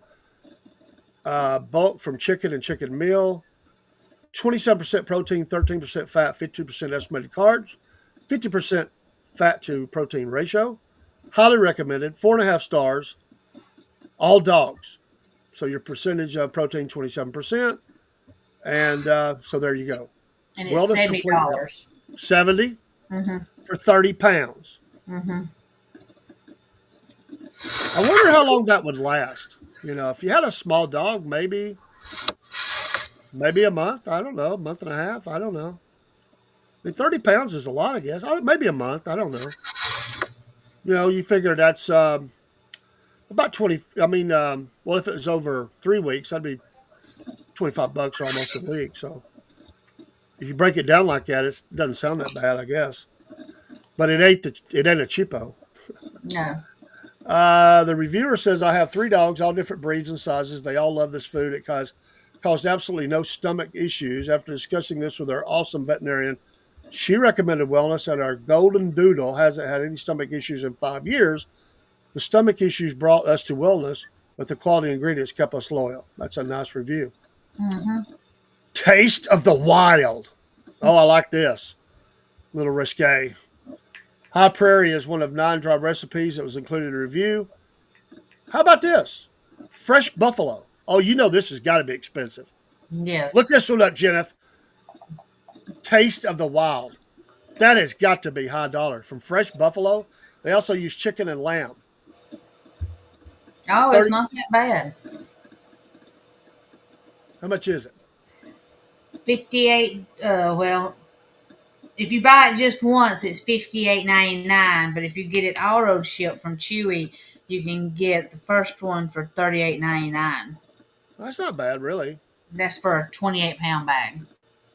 Bulk from chicken and chicken meal. 27% protein, 13% fat, 52% estimated carbs, 50% fat to protein ratio. Highly recommended. 4.5 stars. All dogs. So your percentage of protein, 27%. And so there you go. And it's $70. 70 for 30 pounds. I wonder how long that would last. You know, if you had a small dog, maybe a month. I don't know. A month and a half. I don't know. I mean, 30 pounds is a lot, I guess. Maybe a month. I don't know. You know, you figure that's about 20. I mean, well, if it was over 3 weeks, that'd be $25 or almost a week. So if you break it down like that, it doesn't sound that bad, I guess. But it ain't a cheapo. No. The reviewer says, I have 3 dogs, all different breeds and sizes. They all love this food. It caused absolutely no stomach issues. After discussing this with our awesome veterinarian, she recommended Wellness, and our golden doodle hasn't had any stomach issues in 5 years. The stomach issues brought us to Wellness, but the quality ingredients kept us loyal. That's a nice review. Mm-hmm. Taste of the wild. Oh, I like this. A little risque. High Prairie is one of 9 dry recipes that was included in the review. How about this? Fresh buffalo. Oh, you know this has got to be expensive. Yes. Look this one up, Jenneth. Taste of the wild. That has got to be high dollar. From fresh buffalo. They also use chicken and lamb. Oh, it's not that bad. How much is it? 58. Well, if you buy it just once, it's $58.99. But if you get it auto shipped from Chewy, you can get the first one for $38.99. That's not bad, really. That's for a 28-pound bag.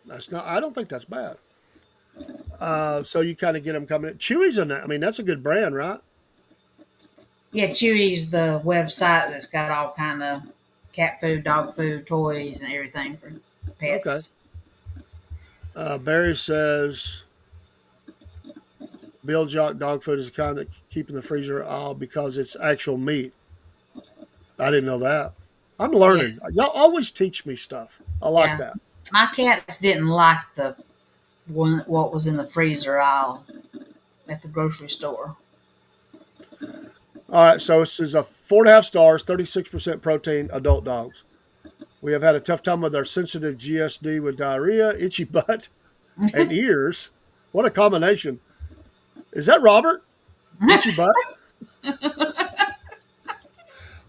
That's not. I don't think that's bad. So you kind of get them coming in. Chewy's in that. I mean, that's a good brand, right? Yeah, Chewy's the website that's got all kind of cat food, dog food, toys, and everything for pets. Okay. Barry says, Bill Jock dog food is the kind that keep in the freezer all because it's actual meat. I didn't know that. I'm learning. Yes. Y'all always teach me stuff. I like that. My cats didn't like what was in the freezer aisle at the grocery store. All right, so this is a 4.5 stars, 36% protein, adult dogs. We have had a tough time with our sensitive GSD with diarrhea, itchy butt, and ears. What a combination. Is that Robert? Itchy butt?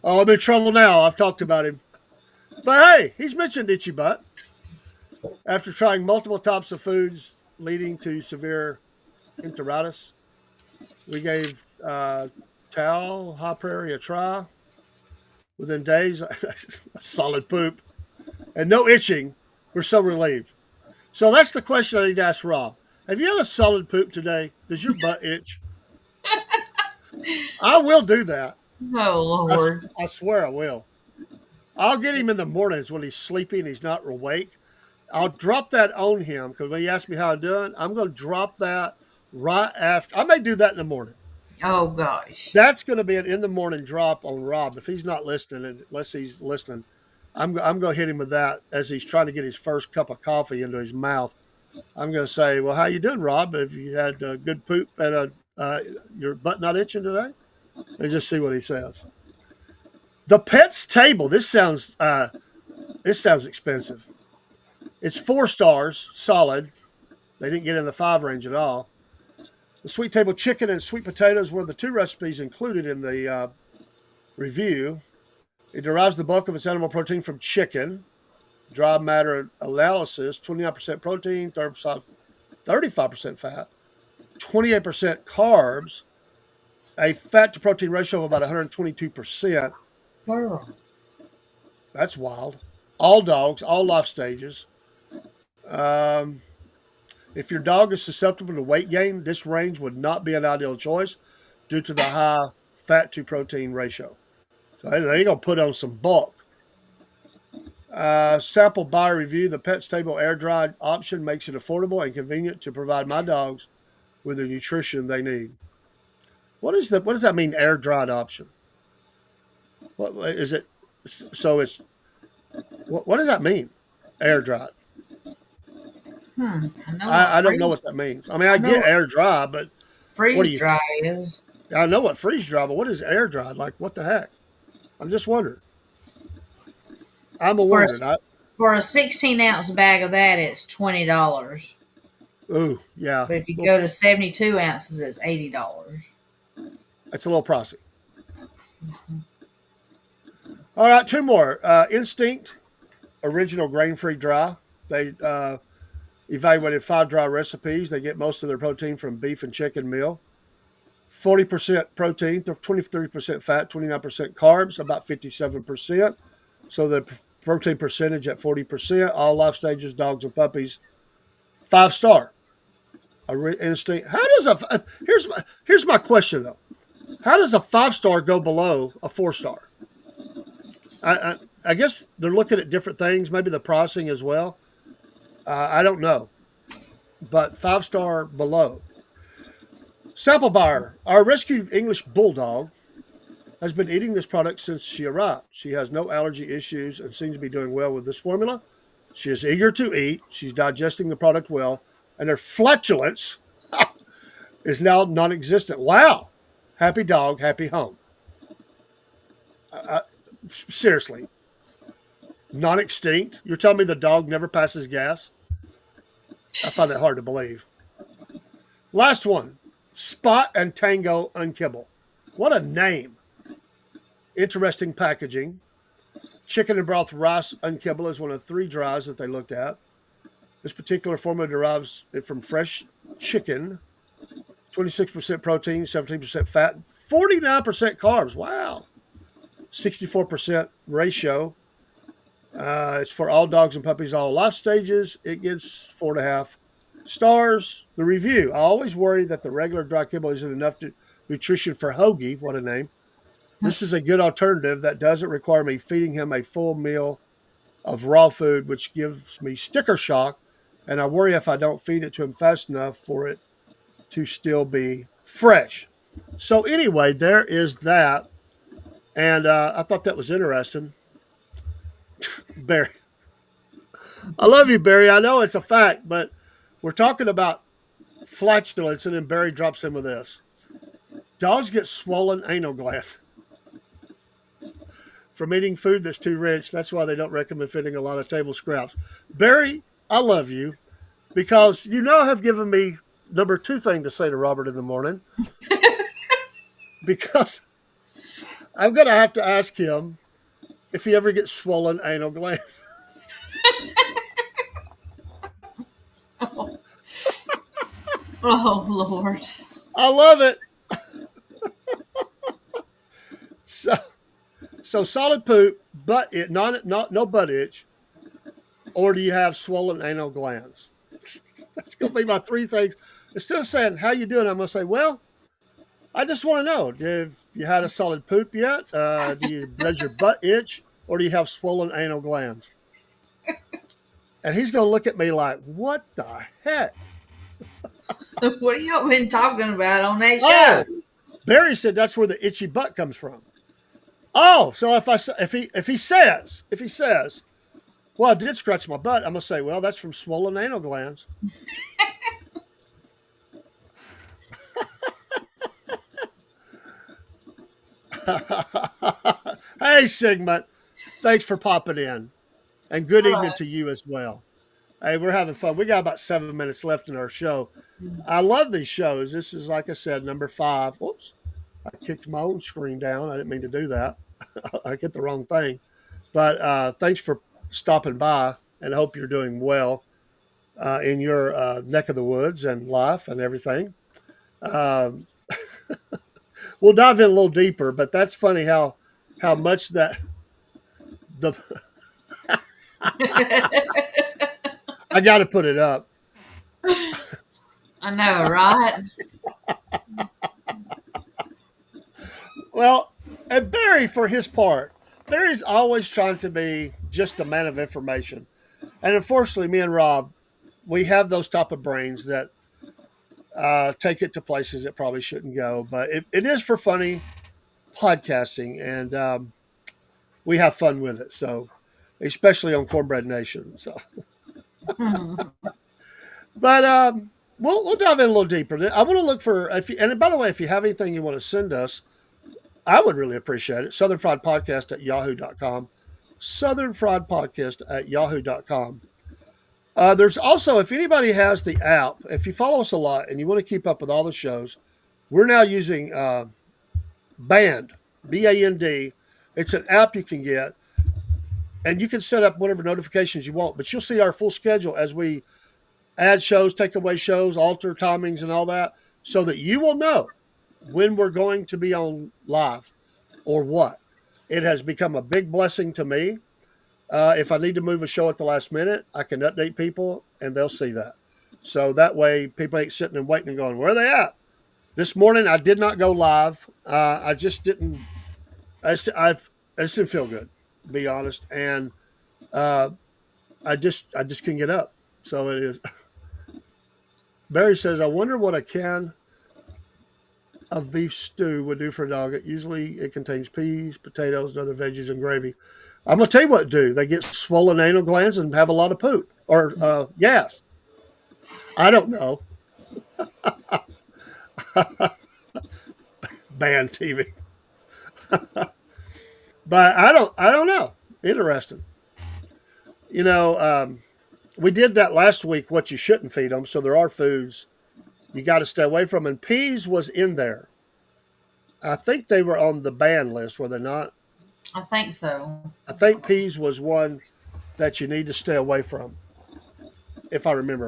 Oh, I'm in trouble now. I've talked about him. But hey, he's mentioned itchy butt. After trying multiple types of foods leading to severe enteritis, we gave Towel, High Prairie a try. Within days, a solid poop and no itching. We're so relieved. So that's the question I need to ask Rob. Have you had a solid poop today? Does your butt itch? I will do that. Oh, Lord. I swear I will. I'll get him in the mornings when he's sleeping and he's not awake. I'll drop that on him because when he asks me how I'm doing, I'm going to drop that right after. I may do that in the morning. Oh, gosh. That's going to be an in the morning drop on Rob. If he's not listening, unless he's listening, I'm going to hit him with that as he's trying to get his first cup of coffee into his mouth. I'm going to say, well, how you doing, Rob? Have you had a good poop and your butt not itching today? And just see what he says. The Pet's Table. This sounds expensive. It's 4 stars, solid. They didn't get in the 5 range at all. The sweet table chicken and sweet potatoes were the 2 recipes included in the review. It derives the bulk of its animal protein from chicken. Dry matter analysis, 29% protein, 35% fat, 28% carbs, a fat to protein ratio of about 122%. Girl. That's wild. All dogs, all life stages. If your dog is susceptible to weight gain, this range would not be an ideal choice due to the high fat to protein ratio. So they're going to put on some bulk. Sample buy review. The Pet's Table air dried option makes it affordable and convenient to provide my dogs with the nutrition they need. What does that mean, air dried option? What is it? So it's what does that mean? Air dried. I don't know what that means. I mean, I get air dry, but freeze dry is. I know what freeze dry, but what is air dried? Like, what the heck? I'm just wondering. I'm wondering. For a 16-ounce bag of that, it's $20. Ooh, yeah. But if you go to 72 ounces, it's $80. That's a little pricey. All right, 2 more. Instinct, original grain-free dry. They evaluated 5 dry recipes. They get most of their protein from beef and chicken meal. 40% protein, 23% fat, 29% carbs, about 57%. So the protein percentage at 40%. All life stages, dogs and puppies. 5-star. Instinct. How does here's my question though. How does a 5-star go below a 4-star? I guess they're looking at different things, maybe the pricing as well. I don't know, but 5-star below. Sample buyer, our rescued English bulldog has been eating this product since she arrived. She has no allergy issues and seems to be doing well with this formula. She is eager to eat. She's digesting the product well, and her flatulence is now non-existent. Wow. Happy dog, happy home. Seriously. Non-extinct? You're telling me the dog never passes gas? I find that hard to believe. Last one. Spot and Tango Unkibble. What a name. Interesting packaging. Chicken and broth rice unkibble is one of 3 dries that they looked at. This particular formula derives from fresh chicken, 26% protein, 17% fat, 49% carbs. Wow. 64% ratio. It's for all dogs and puppies, all life stages. It gets 4.5 stars. The review. I always worry that the regular dry kibble isn't enough nutrition for Hoagie. What a name. This is a good alternative that doesn't require me feeding him a full meal of raw food, which gives me sticker shock, and I worry if I don't feed it to him fast enough for it to still be fresh. So anyway, there is that, and I thought that was interesting. Barry. I love you, Barry. I know it's a fact, but we're talking about flatulence, and then Barry drops in with this. Dogs get swollen anal glands from eating food that's too rich. That's why they don't recommend feeding a lot of table scraps. Barry, I love you because you now have given me number 2 thing to say to Robert in the morning. Because I'm going to have to ask him if he ever gets swollen anal glands. Oh, Lord. I love it. So solid poop, but no butt itch, or do you have swollen anal glands? That's going to be my 3 things. Instead of saying, how you doing, I'm going to say, well, I just want to know, have you had a solid poop yet? Does your butt itch, or do you have swollen anal glands? And he's going to look at me like, what the heck? So what have y'all been talking about on that show? Oh, Barry said that's where the itchy butt comes from. Oh, so if he says, well, I did scratch my butt, I'm gonna say, well, that's from swollen anal glands. Hey, Sigmund, thanks for popping in, and good evening to you as well. Hey, we're having fun. We got about 7 minutes left in our show. I love these shows. This is, like I said, number 5. Whoops. I kicked my own screen down. I didn't mean to do that. I hit the wrong thing. But thanks for stopping by, and I hope you're doing well in your neck of the woods and life and everything. We'll dive in a little deeper, but that's funny how much that the I got to put it up. I know, right? Well, and Barry, for his part, Barry's always trying to be just a man of information. And unfortunately, me and Rob, we have those type of brains that take it to places it probably shouldn't go. But it is for funny podcasting, and we have fun with it. So, especially on Cornbread Nation. So, but we'll dive in a little deeper. I want to look for, and by the way, if you have anything you want to send us, I would really appreciate it. southernfriedpodcast@yahoo.com. southernfriedpodcast@yahoo.com. There's also, if anybody has the app, if you follow us a lot and you want to keep up with all the shows, we're now using Band, B-A-N-D. It's an app you can get, and you can set up whatever notifications you want, but you'll see our full schedule as we add shows, take away shows, alter timings and all that, so that you will know when we're going to be on live or what. It has become a big blessing to me. If I need to move a show at the last minute, I can update people and they'll see that. So that way people ain't sitting and waiting and going, where are they at? This morning I did not go live. I just didn't. I just didn't feel good, to be honest, and uh, I just couldn't get up. So it is. Barry says, I wonder what a can of beef stew would do for a dog. Usually it contains peas, potatoes, and other veggies and gravy. I'm gonna tell you what to do. They get swollen anal glands and have a lot of poop or gas. I don't know. Band TV, but I don't know. Interesting. You know, we did that last week. What you shouldn't feed them. So there are foods you got to stay away from. And peas was in there. I think they were on the ban list, were they not? I think so. I think peas was one that you need to stay away from, if I remember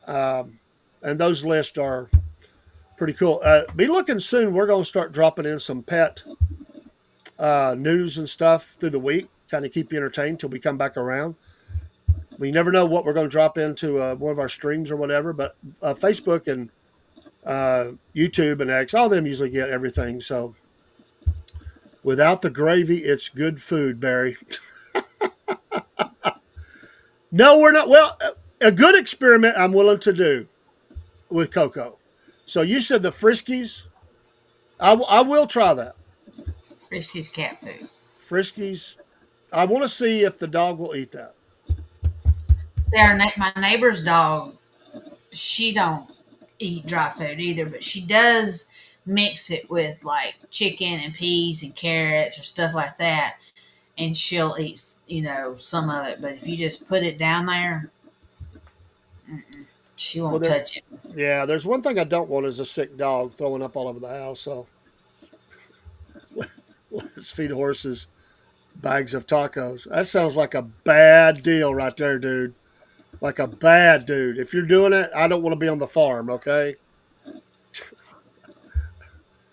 right. And those lists are pretty cool. Be looking soon. We're going to start dropping in some pet news and stuff through the week, kind of keep you entertained till we come back around. We never know what we're going to drop into one of our streams or whatever, but Facebook and YouTube and X, all of them usually get everything. So without the gravy, it's good food, Barry. No, we're not. Well, a good experiment I'm willing to do with Coco. So you said the Friskies. I will try that. Friskies cat food. Friskies. I want to see if the dog will eat that. See, my neighbor's dog, she don't eat dry food either, but she does mix it with like chicken and peas and carrots or stuff like that, and she'll eat, some of it. But if you just put it down there, she won't touch it. Yeah, there's one thing I don't want is a sick dog throwing up all over the house. So let's feed horses bags of tacos. That sounds like a bad deal right there, dude. Like a bad dude. If you're doing it, I don't want to be on the farm, okay?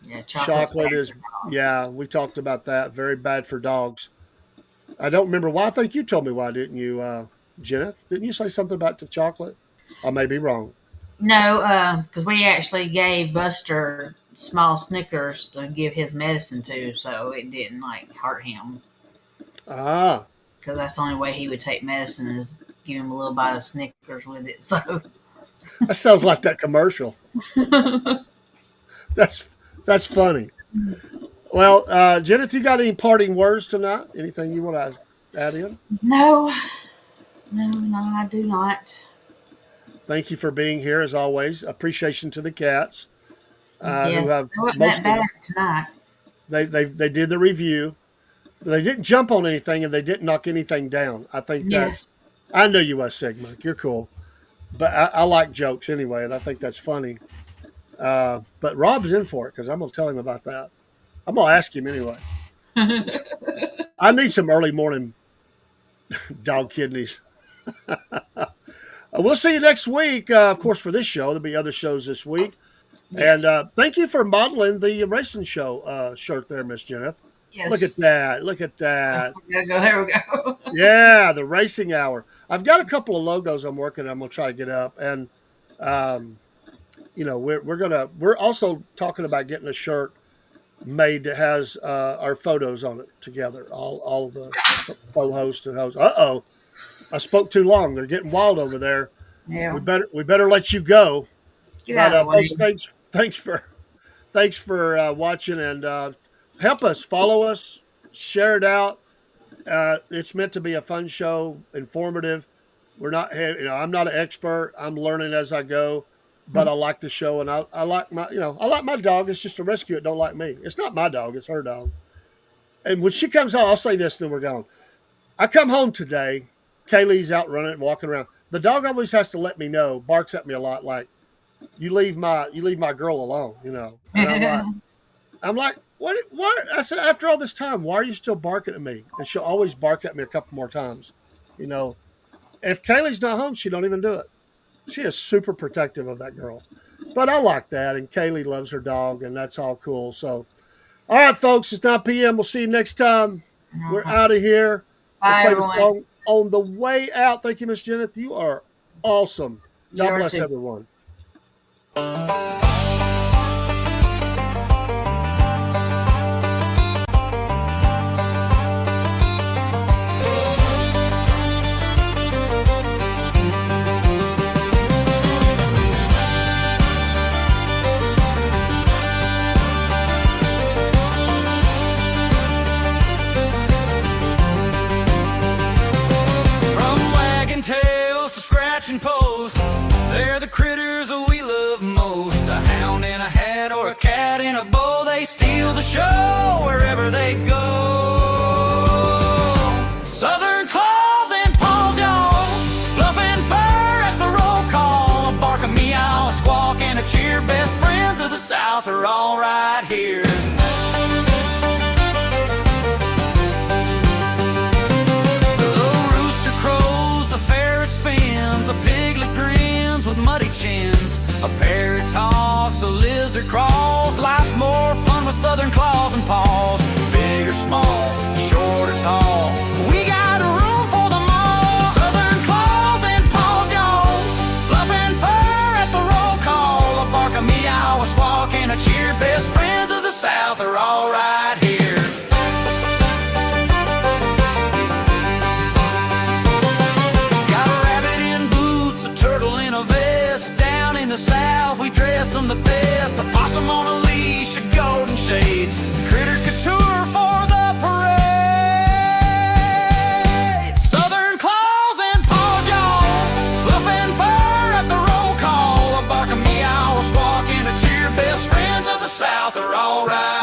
Yeah, chocolate is, yeah, we talked about that. Very bad for dogs. I don't remember why. I think you told me why, didn't you, Jenneth? Didn't you say something about the chocolate? I may be wrong. No, because we actually gave Buster small Snickers to give his medicine to, so it didn't hurt him. Ah. Because that's the only way he would take medicine is give him a little bite of Snickers with it. So that sounds like that commercial. That's funny. Well, Jenneth, you got any parting words tonight? Anything you want to add in? No, I do not. Thank you for being here as always. Appreciation to the cats. Yes, who have they wasn't that bad tonight. They did the review. They didn't jump on anything and they didn't knock anything down. I think yes. I know you was Sigma. You're cool. But I like jokes anyway, and I think that's funny. But Rob's in for it because I'm going to tell him about that. I'm going to ask him anyway. I need some early morning dog kidneys. We'll see you next week. Of course, for this show, there'll be other shows this week. Yes. And thank you for modeling the racing show shirt there, Miss Jenneth. Yes. Look at that. Look at that. There we go. Yeah, the racing hour. I've got a couple of logos I'm working on. I'm going to try to get up. And, we're also talking about getting a shirt made that has our photos on it together. All the co-hosts and hosts. Uh-oh. I spoke too long. They're getting wild over there. Yeah. We better let you go. Get out of the way. Folks, thanks for watching and help us, follow us, share it out. It's meant to be a fun show, informative. We're not, I'm not an expert. I'm learning as I go, but I like the show and I like my dog. It's just a rescue. It don't like me. It's not my dog. It's her dog. And when she comes out, I'll say this, then we're gone. I come home today. Kaylee's out running and walking around. The dog always has to let me know, barks at me a lot, like, you leave my girl alone, And I'm like, what? I said, after all this time, why are you still barking at me? And she'll always bark at me a couple more times, If Kaylee's not home, she don't even do it. She is super protective of that girl. But I like that, and Kaylee loves her dog, and that's all cool. So, all right, folks, it's 9 p.m. We'll see you next time. We're out of here. Bye, everyone. On the way out, thank you, Miss Jenneth. You are awesome. God are bless too. everyone. From wagging tails to scratching posts, they're the critters that we love most. A hound in a hat or a cat in a bow, they steal the show wherever they go. Southern claws and paws, y'all, fluff and fur at the roll call. A bark, a meow, a squawk, and a cheer. Best friends of the South are all right here. A piglet grins with muddy chins. A parrot talks, a lizard crawls. Life's more fun with Southern claws and paws. Big or small, short or tall, we got room for them all. Southern claws and paws, y'all, fluff and fur at the roll call. A bark, a meow, a squawk, and a cheer. Best friends of the South are all right here. South, we dress them the best. A possum on a leash, a golden shades, critter couture for the parade. Southern claws and paws, y'all, fluff and fur at the roll call. A bark, a meow, a squawk, and a cheer. Best friends of the South are all right.